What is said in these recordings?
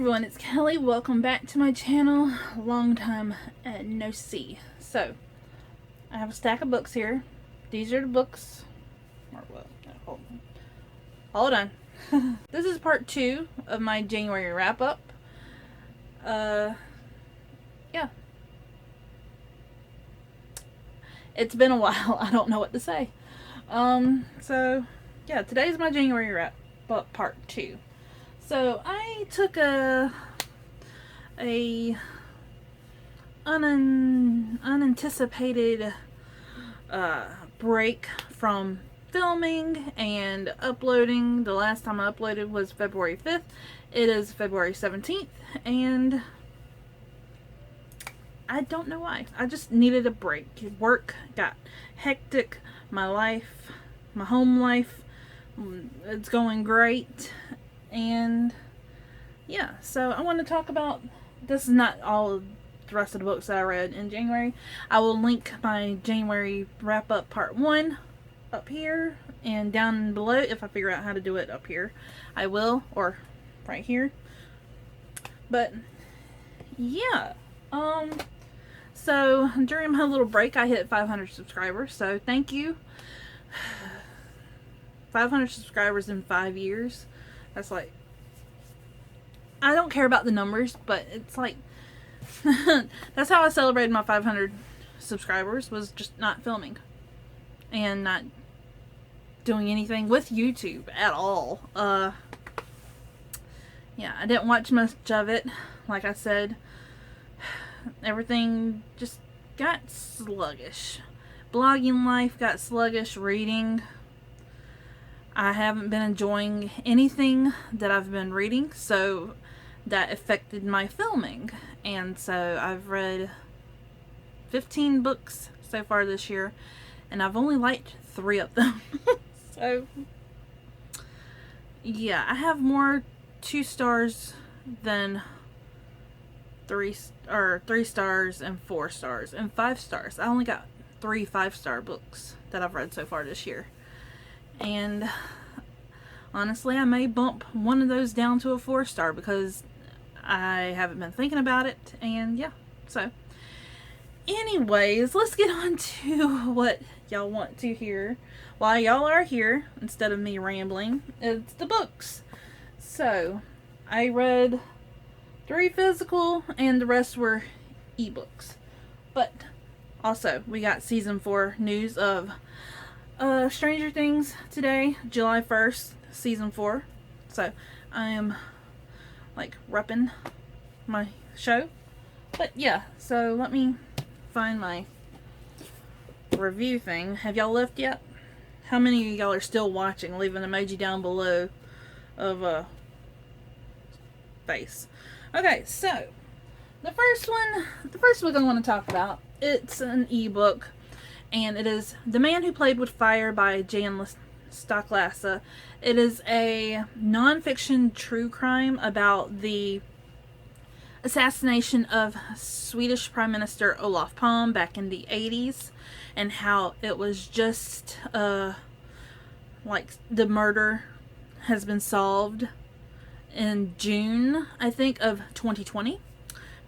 everyone, it's Kelly. Welcome back to my channel. Long time no see. So, I have a stack of books here. These are the books. Hold on. This is part 2 of my January wrap-up. Yeah. It's been a while. I don't know what to say. So, yeah, today's my January wrap-up part 2. So I took a unanticipated break from filming and uploading. The last time I uploaded was February 5th. It is February 17th, and I don't know why. I just needed a break. Work got hectic. My life, my home life, it's going great. And yeah, so I want to talk about, this is not all of the rest of the books that I read in January. I will link my January wrap up part 1 up here and down below. If I figure out how to do it up here, I will, or right here. But yeah, so during my little break I hit 500 subscribers, so thank you. 500 subscribers in 5 years. That's like, I don't care about the numbers, but it's like, that's how I celebrated my 500 subscribers, was just not filming and not doing anything with YouTube at all. Yeah, I didn't watch much of it. Like I said, everything just got sluggish. Blogging life got sluggish. Reading, I haven't been enjoying anything that I've been reading, so that affected my filming. And so I've read 15 books so far this year, and I've only liked 3 of them. So yeah, I have more 2 stars than 3 stars and 4 stars and 5 stars. I only got 3 5-star books that I've read so far this year. And honestly, I may bump one of those down to a 4-star because I haven't been thinking about it. And yeah, so anyways, let's get on to what y'all want to hear while y'all are here instead of me rambling. It's the books. So I read 3 physical and the rest were ebooks. But also, we got season 4 news of Stranger Things today, July 1st, season 4. So I am like repping my show. But yeah, so let me find my review thing. Have y'all left yet? How many of y'all are still watching? Leave an emoji down below of a face. Okay, so the first book I want to talk about, it's an ebook. And it is The Man Who Played with Fire by Jan Stocklassa. It is a non-fiction true crime about the assassination of Swedish Prime Minister Olof Palme back in the 80s. And how it was just, like, the murder has been solved in June, I think, of 2020.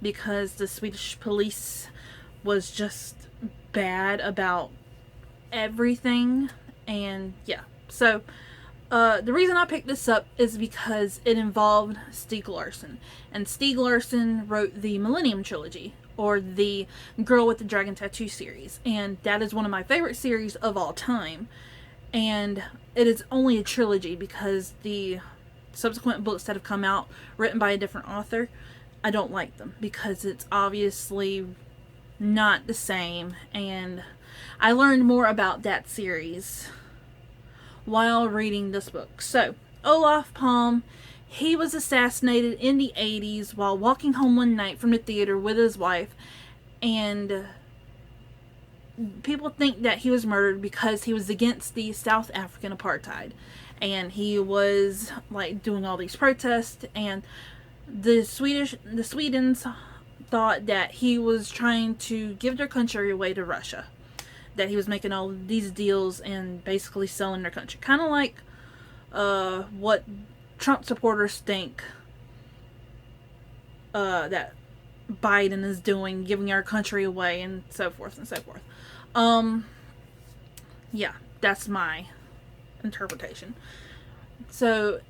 Because the Swedish police was just bad about everything. And yeah, so the reason I picked this up is because it involved Stieg Larsson, and Stieg Larsson wrote the Millennium Trilogy, or the Girl with the Dragon Tattoo series, and that is one of my favorite series of all time. And it is only a trilogy because the subsequent books that have come out written by a different author, I don't like them because it's obviously not the same. And I learned more about that series while reading this book. So Olof Palme, he was assassinated in the 80s while walking home one night from the theater with his wife, and people think that he was murdered because he was against the South African apartheid, and he was like doing all these protests, and the Swedes thought that he was trying to give their country away to Russia, that he was making all these deals and basically selling their country, kind of like what Trump supporters think that Biden is doing, giving our country away, and so forth and so forth. Yeah, that's my interpretation. So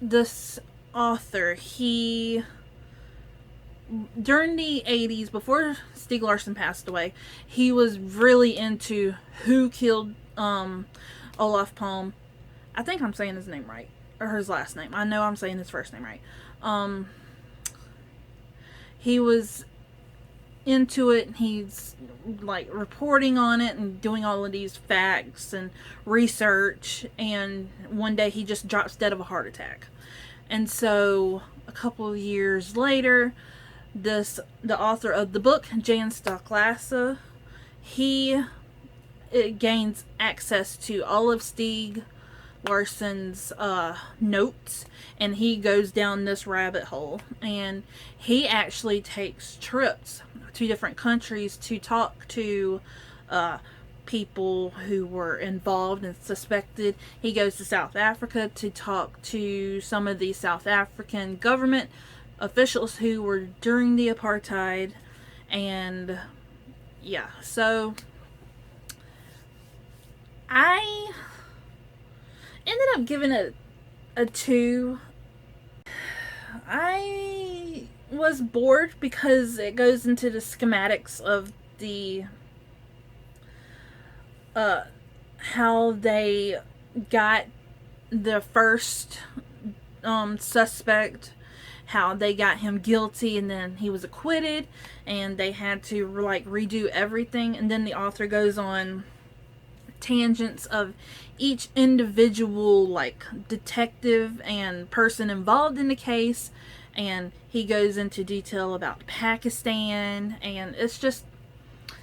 this author, he, during the 80s, before Stieg Larsson passed away, he was really into who killed Olaf Palme. I think I'm saying his name right, or his last name. I know I'm saying his first name right. He was into it, and he's like reporting on it and doing all of these facts and research, and one day he just drops dead of a heart attack. And so a couple of years later, the author of the book, Jan Stocklassa, he gains access to all of Stieg Larsson's notes, and he goes down this rabbit hole, and he actually takes trips to different countries to talk to people who were involved and suspected. He goes to South Africa to talk to some of the South African government officials who were during the apartheid, and yeah, so I ended up giving it a 2. I was bored because it goes into the schematics of the how they got the first suspect, how they got him guilty, and then he was acquitted, and they had to like redo everything. And then the author goes on tangents of each individual like detective and person involved in the case, and he goes into detail about Pakistan, and it's just,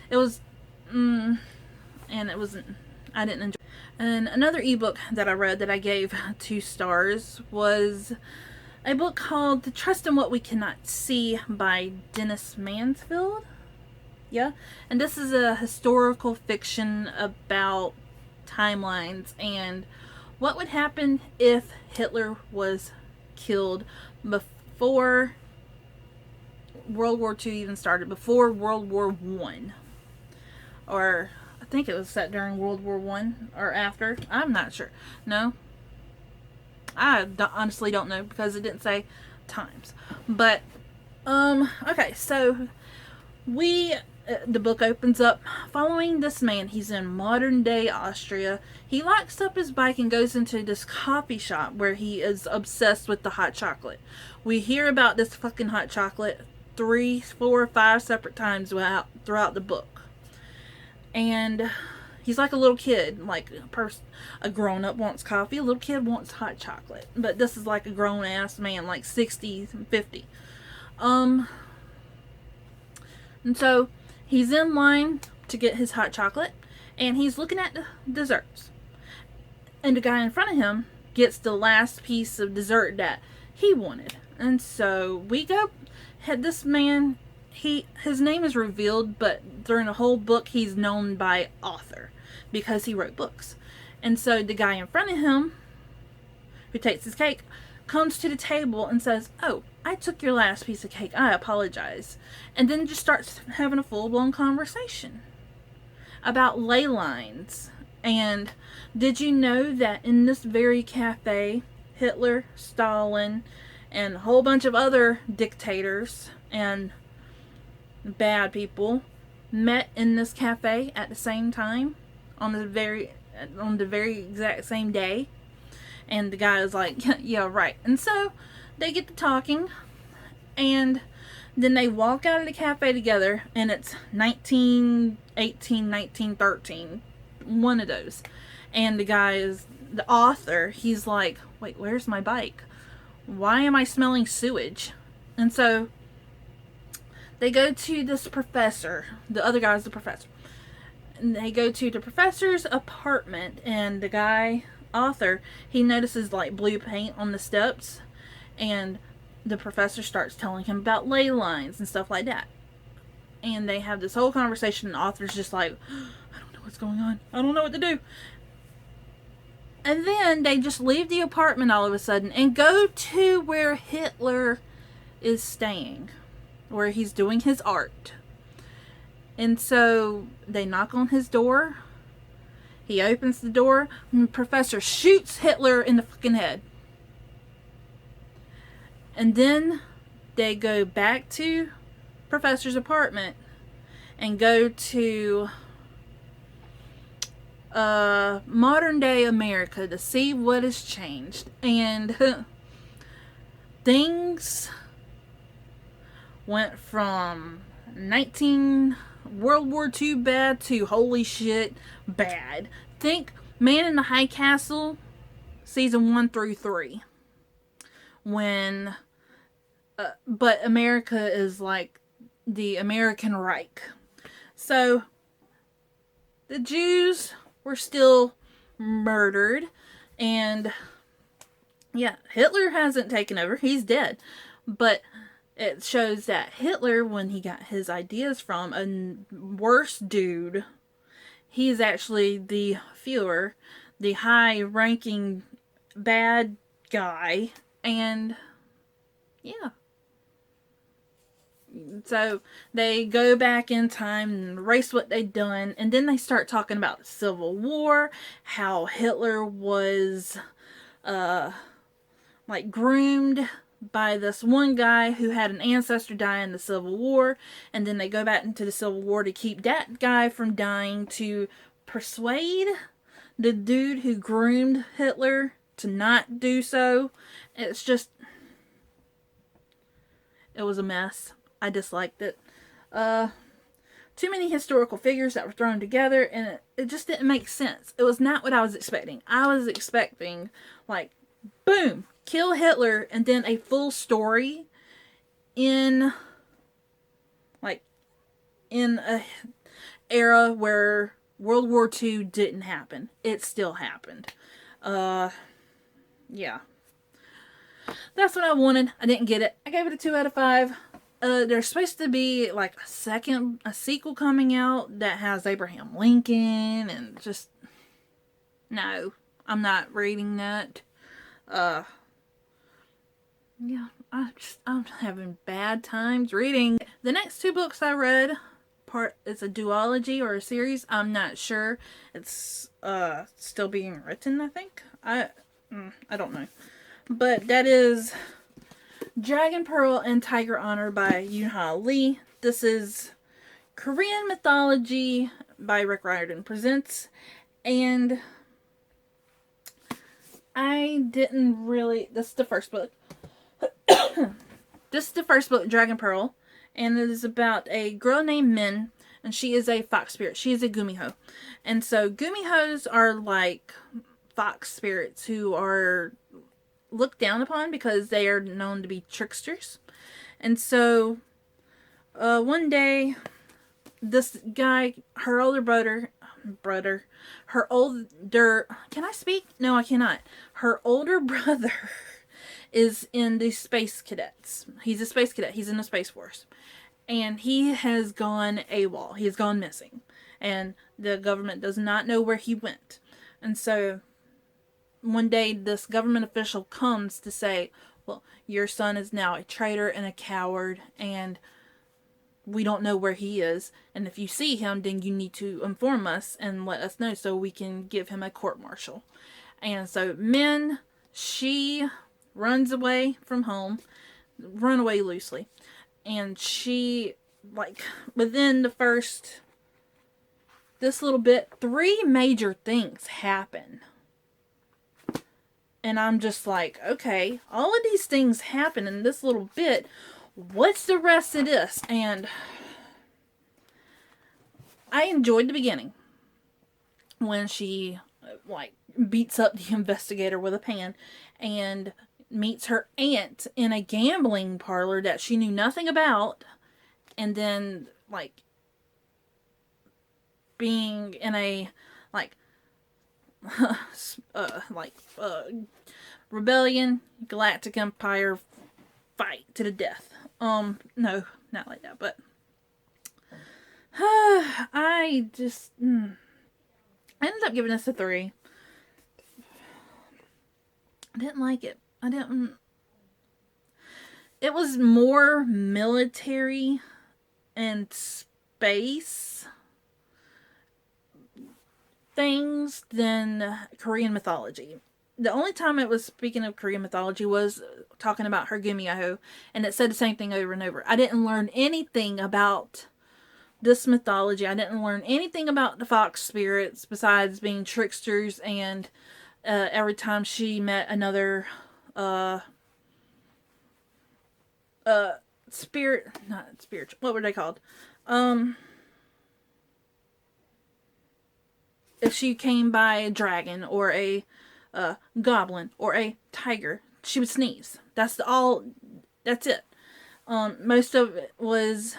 it was and it wasn't, I didn't enjoy. And another ebook that I read that I gave 2 stars was a book called The Trust in What We Cannot See by Denis Mansfield. Yeah, and this is a historical fiction about timelines and what would happen if Hitler was killed before World War II even started, before World War One, or I think it was set during World War One or after. I'm not sure. No, I honestly don't know because it didn't say times. But okay, so the book opens up following this man. He's in modern day Austria. He locks up his bike and goes into this coffee shop where he is obsessed with the hot chocolate. We hear about this fucking hot chocolate 3, 4, 5 separate times throughout the book. And he's like a little kid. Like a grown-up wants coffee, a little kid wants hot chocolate. But this is like a grown-ass man, like 60, 50. And so he's in line to get his hot chocolate, and he's looking at the desserts. And the guy in front of him gets the last piece of dessert that he wanted. And so we go, had this man, his name is revealed, but during the whole book he's known by author because he wrote books. And so the guy in front of him, who takes his cake, comes to the table and says, "Oh, I took your last piece of cake. I apologize." And then just starts having a full-blown conversation about ley lines. And did you know that in this very cafe, Hitler, Stalin, and a whole bunch of other dictators and bad people met in this cafe at the same time on the very exact same day? And the guy is like, "Yeah, right." And so they get to talking, and then they walk out of the cafe together, and it's 1918, 1913, one of those. And the guy is the author. He's like, "Wait, where's my bike? Why am I smelling sewage?" And so they go to this professor. The other guy's the professor. And they go to the professor's apartment, and the guy, author, he notices like blue paint on the steps, and the professor starts telling him about ley lines and stuff like that. And they have this whole conversation, and the author's just like, "I don't know what's going on. I don't know what to do." And then they just leave the apartment all of a sudden and go to where Hitler is staying, where he's doing his art. And so they knock on his door. He opens the door, and the professor shoots Hitler in the fucking head. And then they go back to Professor's apartment and go to modern day America to see what has changed. And things went from World War II bad to holy shit bad. Think Man in the High Castle season 1 through 3. When but America is like the American Reich. So the Jews were still murdered, and yeah, Hitler hasn't taken over. He's dead. But it shows that Hitler, when he got his ideas from a worse dude, he's actually the Führer, the high-ranking bad guy, and yeah. So they go back in time and erase what they'd done, and then they start talking about the Civil War, how Hitler was groomed by this one guy who had an ancestor die in the Civil War, and then they go back into the Civil War to keep that guy from dying, to persuade the dude who groomed Hitler to not do so. It's just, it was a mess. I disliked it. Too many historical figures that were thrown together, and it just didn't make sense. It was not what I was expecting. I was expecting, like, boom, kill Hitler, and then a full story in a era where World War II didn't happen. It still happened. Yeah. That's what I wanted. I didn't get it. I gave it a 2 out of 5. There's supposed to be like a sequel coming out that has Abraham Lincoln, and just, no, I'm not reading that. Yeah, I'm having bad times reading. The next 2 books I read, it's a duology or a series. I'm not sure. It's still being written, I think. I don't know. But that is Dragon Pearl and Tiger Honor by Yoon Lee. This is Korean Mythology by Rick Riordan Presents. And I didn't really... This is the first book. This is the first book, Dragon Pearl. And it is about a girl named Min. And she is a fox spirit. She is a gumiho. And so gumihos are like fox spirits who are looked down upon because they are known to be tricksters. And so one day, this guy, her older brother, can I speak? No, I cannot. Her older brother is in the space cadets. He's a space cadet. He's in the Space Force. And he has gone AWOL. He has gone missing. And the government does not know where he went. And so one day this government official comes to say, well, your son is now a traitor and a coward, and we don't know where he is. And if you see him, then you need to inform us and let us know so we can give him a court-martial. And so Min, she runs away from home, run away loosely. And she, like, within the first, this little bit, 3 major things happen. And I'm just like, okay, all of these things happen in this little bit. What's the rest of this? And I enjoyed the beginning. When she, like, beats up the investigator with a pan and meets her aunt in a gambling parlor that she knew nothing about. And then, like, being in a, like, rebellion, galactic empire fight to the death. No, not like that, but I just I ended up giving this a 3. I didn't like it. it was more military and space things than Korean mythology. The only time it was speaking of Korean mythology was talking about her Gumiho, and it said the same thing over and over. I didn't learn anything about this mythology. I didn't learn anything about the fox spirits besides being tricksters, and every time she met another spirit, not spiritual, what were they called? If she came by a dragon or a goblin or a tiger, she would sneeze. That's it. Most of it was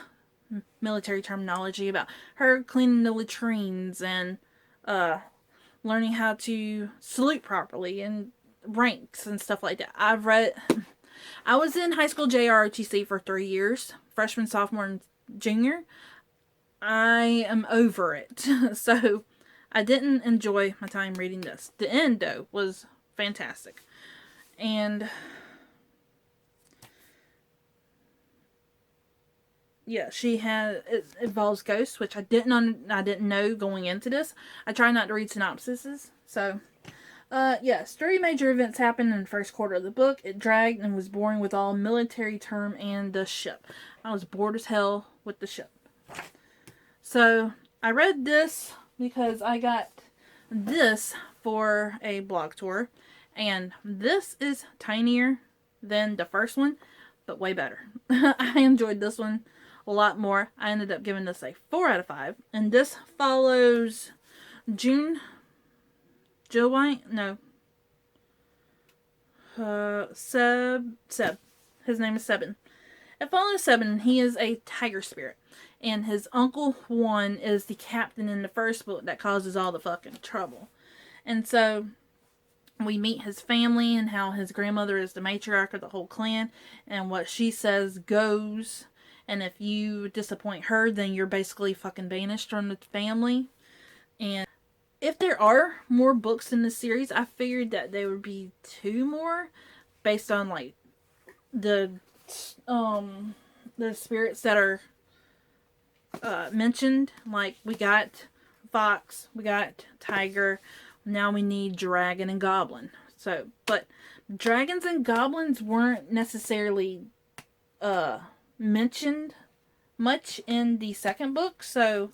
military terminology about her cleaning the latrines and learning how to salute properly and ranks and stuff like that. I was in high school JROTC for 3 years, freshman, sophomore, and junior. I am over it. So I didn't enjoy my time reading this. The end, though, was fantastic. And yeah, it involves ghosts, which I didn't know going into this. I try not to read synopsises. So yes, 3 major events happened in the first quarter of the book. It dragged and was boring with all military term and the ship. I was bored as hell with the ship. So I read this because I got this for a blog tour, and this is tinier than the first one, but way better. I enjoyed this one a lot more. I ended up giving this a 4 out of 5, and this follows Seb. His name is Sebin. It follows Sebin. He is a tiger spirit. And his uncle Juan is the captain in the first book that causes all the fucking trouble. And so we meet his family and how his grandmother is the matriarch of the whole clan. And what she says goes. And if you disappoint her, then you're basically fucking banished from the family. And if there are more books in the series, I figured that there would be 2 more based on like the spirits that are mentioned. Like we got fox, we got tiger, now we need dragon and goblin. So, but dragons and goblins weren't necessarily mentioned much in the second book. So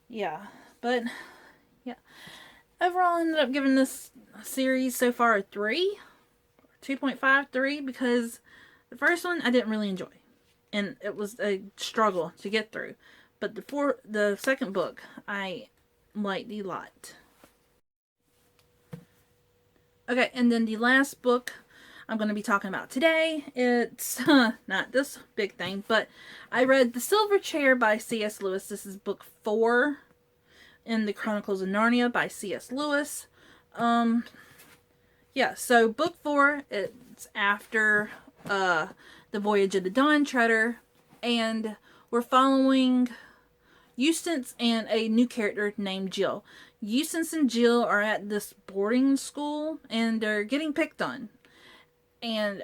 yeah, but yeah, overall I ended up giving this series so far a 3, 2.53, because the first one I didn't really enjoy. And it was a struggle to get through. But the second book, I liked a lot. Okay, and then the last book I'm going to be talking about today, it's not this big thing, but I read The Silver Chair by C.S. Lewis. This is book 4 in the Chronicles of Narnia by C.S. Lewis. Yeah, so book 4, it's after The Voyage of the Dawn Treader, and we're following Eustace and a new character named Jill. Eustace and Jill are at this boarding school, and they're getting picked on. And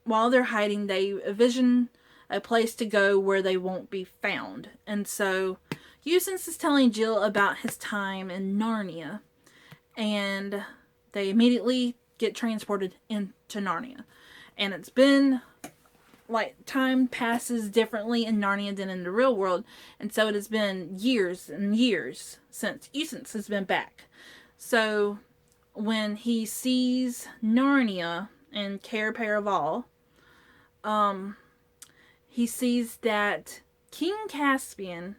while they're hiding, they envision a place to go where they won't be found. And so Eustace is telling Jill about his time in Narnia, and they immediately get transported into Narnia. And it's been like time passes differently in Narnia than in the real world, and so it has been years and years since Eustace has been back. So when he sees Narnia and Cair Paraval, he sees that King Caspian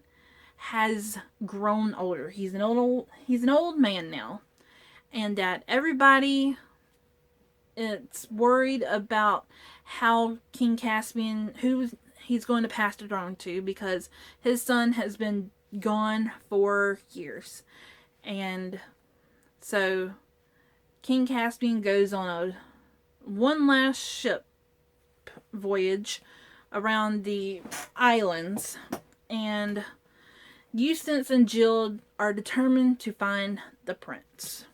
has grown older. He's an old man now, and that everybody is worried about how King Caspian, who he's going to pass the throne to, because his son has been gone for years. And so King Caspian goes on one last ship voyage around the islands, and Eustace and Jill are determined to find the prince.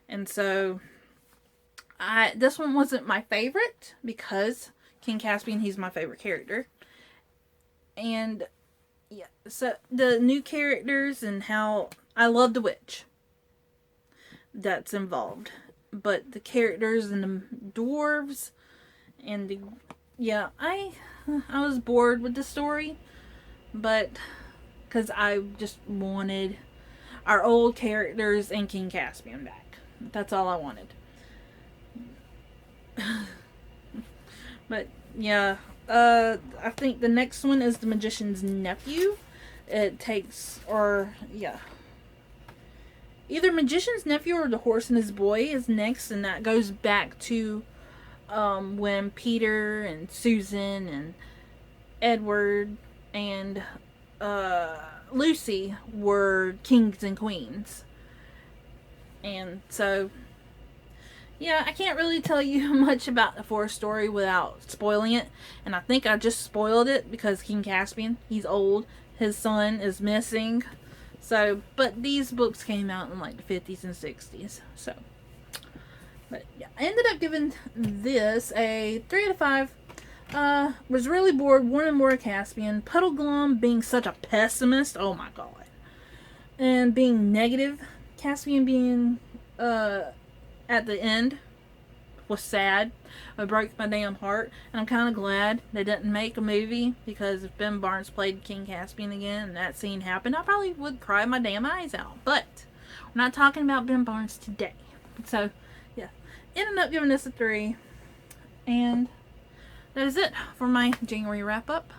And so This one wasn't my favorite because King Caspian, he's my favorite character. And yeah, so the new characters and how I love the witch that's involved, but the characters and the dwarves and the I was bored with the story, but because I just wanted our old characters and King Caspian back. That's all I wanted. But yeah, I think the next one is the Magician's Nephew. It takes, or yeah, either Magician's Nephew or The Horse and His Boy is next, and that goes back to when Peter and Susan and Edward and Lucy were kings and queens. And so, yeah, I can't really tell you much about the Forest story without spoiling it. And I think I just spoiled it because King Caspian, he's old. His son is missing. So, but these books came out in like the 50s and 60s. So, but yeah, I ended up giving this a 3 out of 5. Was really bored, wanted more Caspian. Puddleglum being such a pessimist, oh my god. And being negative. Caspian being, at the end was sad. It broke my damn heart. And I'm kind of glad they didn't make a movie, because if Ben Barnes played King Caspian again and that scene happened, I probably would cry my damn eyes out. But we're not talking about Ben Barnes today. So, yeah. Ended up giving this a 3. And that is it for my January wrap up.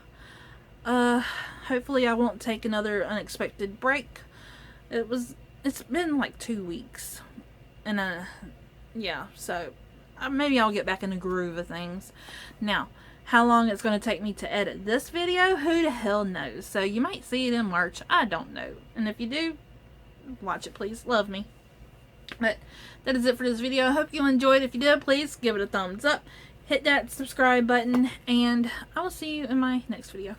Hopefully I won't take another unexpected break. It's been like 2 weeks. And yeah, so maybe I'll get back in the groove of things. Now, how long it's going to take me to edit this video, who the hell knows? So you might see it in March, I don't know. And if you do, watch it please, love me. But that is it for this video. I hope you enjoyed. If you did, please give it a thumbs up. Hit that subscribe button, and I will see you in my next video.